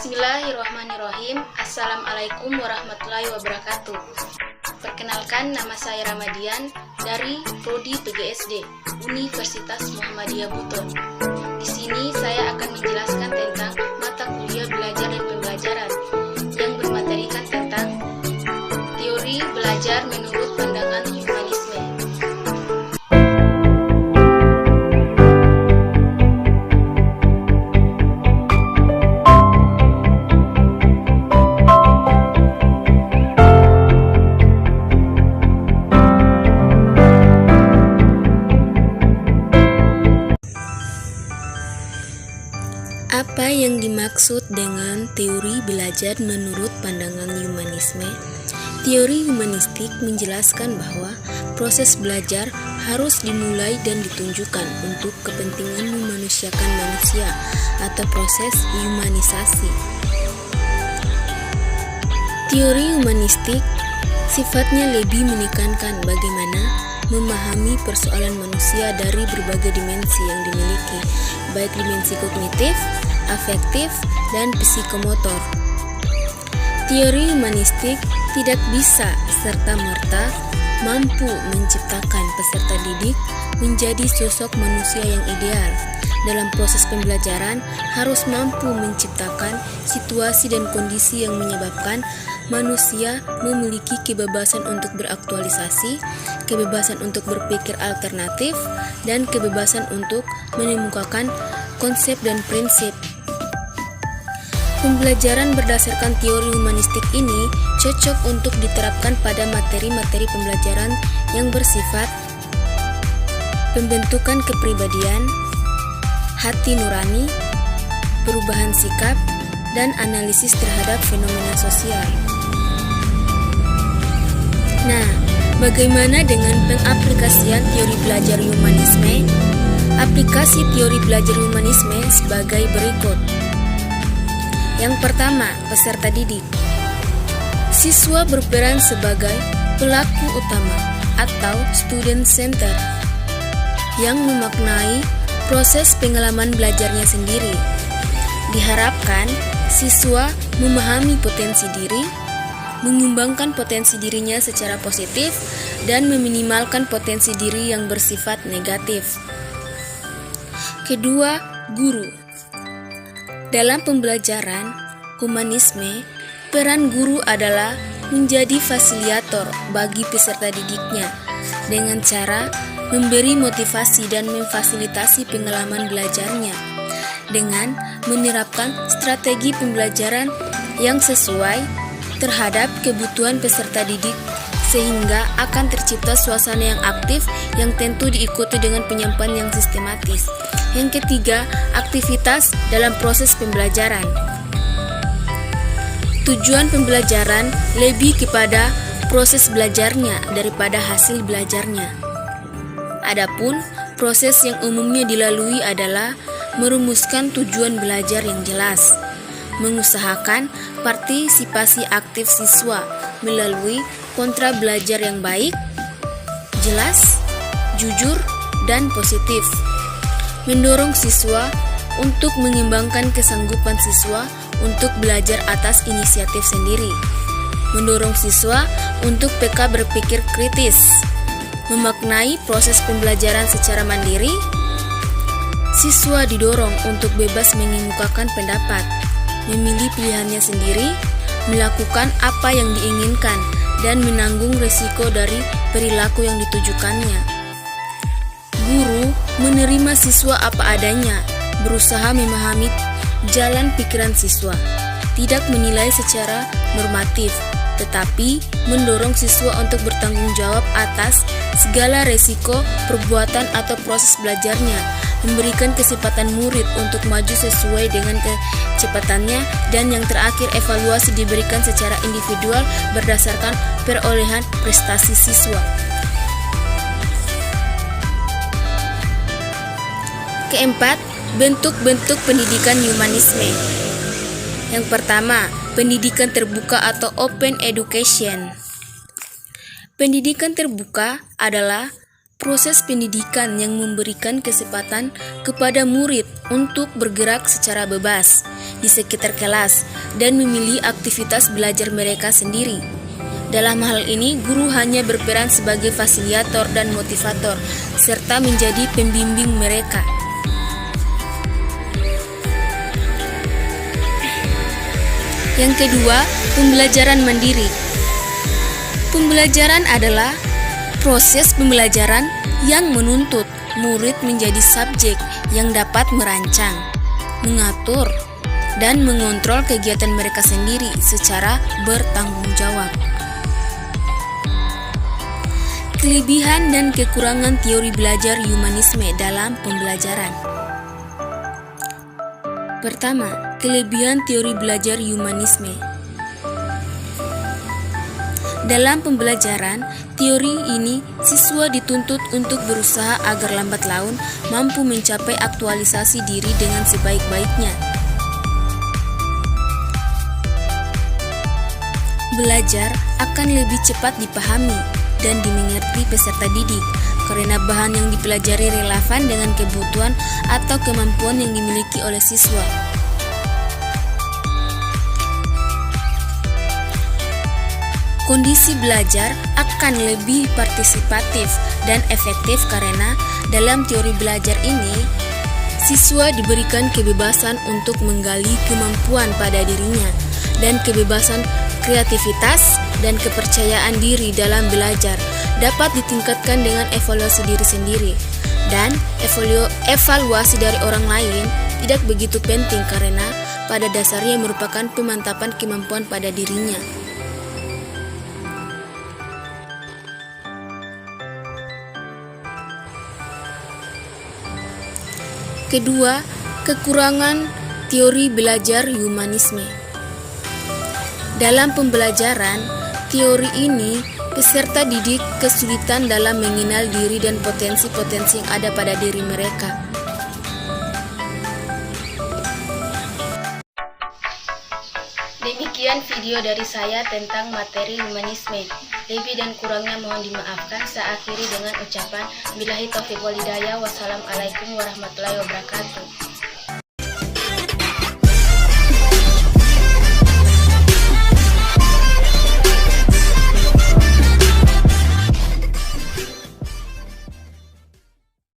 Bismillahirrahmanirrahim. Assalamualaikum warahmatullahi wabarakatuh. Perkenalkan, nama saya Ramadian dari Prodi PGSD Universitas Muhammadiyah Buton. Di sini saya akan menjelaskan tentang mata kuliah belajar dan pembelajaran yang bermaterikan tentang teori belajar menurut pandangan humanisme. Apa yang dimaksud dengan teori belajar menurut pandangan humanisme? Teori humanistik menjelaskan bahwa proses belajar harus dimulai dan ditunjukkan untuk kepentingan memanusiakan manusia atau proses humanisasi. Teori humanistik sifatnya lebih menekankan bagaimana memahami persoalan manusia dari berbagai dimensi yang dimiliki, baik dimensi kognitif, afektif, dan psikomotor. Teori humanistik tidak bisa serta-merta mampu menciptakan peserta didik menjadi sosok manusia yang ideal. Dalam proses pembelajaran harus mampu menciptakan situasi dan kondisi yang menyebabkan manusia memiliki kebebasan untuk beraktualisasi, kebebasan untuk berpikir alternatif, dan kebebasan untuk mengemukakan konsep dan prinsip. Pembelajaran berdasarkan teori humanistik ini cocok untuk diterapkan pada materi-materi pembelajaran yang bersifat pembentukan kepribadian, hati nurani, perubahan sikap, dan analisis terhadap fenomena sosial. Nah, bagaimana dengan pengaplikasian teori belajar humanisme? Aplikasi teori belajar humanisme sebagai berikut. Yang pertama, peserta didik. Siswa berperan sebagai pelaku utama atau student center yang memaknai proses pengalaman belajarnya sendiri. Diharapkan siswa memahami potensi diri, mengembangkan potensi dirinya secara positif, dan meminimalkan potensi diri yang bersifat negatif. Kedua, guru. Dalam pembelajaran humanisme, peran guru adalah menjadi fasilitator bagi peserta didiknya dengan cara memberi motivasi dan memfasilitasi pengalaman belajarnya dengan menerapkan strategi pembelajaran yang sesuai terhadap kebutuhan peserta didik sehingga akan tercipta suasana yang aktif yang tentu diikuti dengan penyampaian yang sistematis. Yang ketiga, aktivitas dalam proses pembelajaran. Tujuan pembelajaran lebih kepada proses belajarnya daripada hasil belajarnya. Adapun proses yang umumnya dilalui adalah merumuskan tujuan belajar yang jelas, mengusahakan partisipasi aktif siswa melalui kontra belajar yang baik, jelas, jujur, dan positif. Mendorong siswa untuk mengembangkan kesanggupan siswa untuk belajar atas inisiatif sendiri. Mendorong siswa untuk peka berpikir kritis. Memaknai proses pembelajaran secara mandiri. Siswa didorong untuk bebas mengemukakan pendapat, memilih pilihannya sendiri, melakukan apa yang diinginkan, dan menanggung risiko dari perilaku yang ditujukannya. Guru menerima siswa apa adanya, berusaha memahami jalan pikiran siswa, tidak menilai secara normatif, tetapi mendorong siswa untuk bertanggung jawab atas segala resiko perbuatan atau proses belajarnya, memberikan kesempatan murid untuk maju sesuai dengan kecepatannya, dan yang terakhir evaluasi diberikan secara individual berdasarkan perolehan prestasi siswa. Keempat, bentuk-bentuk pendidikan humanisme. Yang pertama, pendidikan terbuka atau open education. Pendidikan terbuka adalah proses pendidikan yang memberikan kesempatan kepada murid untuk bergerak secara bebas, di sekitar kelas dan memilih aktivitas belajar mereka sendiri. Dalam hal ini, guru hanya berperan sebagai fasilitator dan motivator, serta menjadi pembimbing mereka. Yang kedua, pembelajaran mandiri. Pembelajaran adalah proses pembelajaran yang menuntut murid menjadi subjek yang dapat merancang, mengatur, dan mengontrol kegiatan mereka sendiri secara bertanggung jawab. Kelebihan dan kekurangan teori belajar humanisme dalam pembelajaran. Pertama, kelebihan teori belajar humanisme. Dalam pembelajaran teori ini, siswa dituntut untuk berusaha agar lambat laun mampu mencapai aktualisasi diri dengan sebaik-baiknya. Belajar akan lebih cepat dipahami dan dimengerti peserta didik karena bahan yang dipelajari relevan dengan kebutuhan atau kemampuan yang dimiliki oleh siswa. Kondisi belajar akan lebih partisipatif dan efektif karena dalam teori belajar ini, siswa diberikan kebebasan untuk menggali kemampuan pada dirinya dan kebebasan kreativitas dan kepercayaan diri dalam belajar dapat ditingkatkan dengan evaluasi diri sendiri. Dan evaluasi dari orang lain tidak begitu penting karena pada dasarnya merupakan pemantapan kemampuan pada dirinya. Kedua, kekurangan teori belajar humanisme. Dalam pembelajaran teori ini, peserta didik kesulitan dalam mengenal diri dan potensi-potensi yang ada pada diri mereka. Demikian video dari saya tentang materi humanisme. Lebih dan kurangnya mohon dimaafkan. Saya akhiri dengan ucapan billahi taufiq wal hidayah. Wassalamualaikum warahmatullahi wabarakatuh.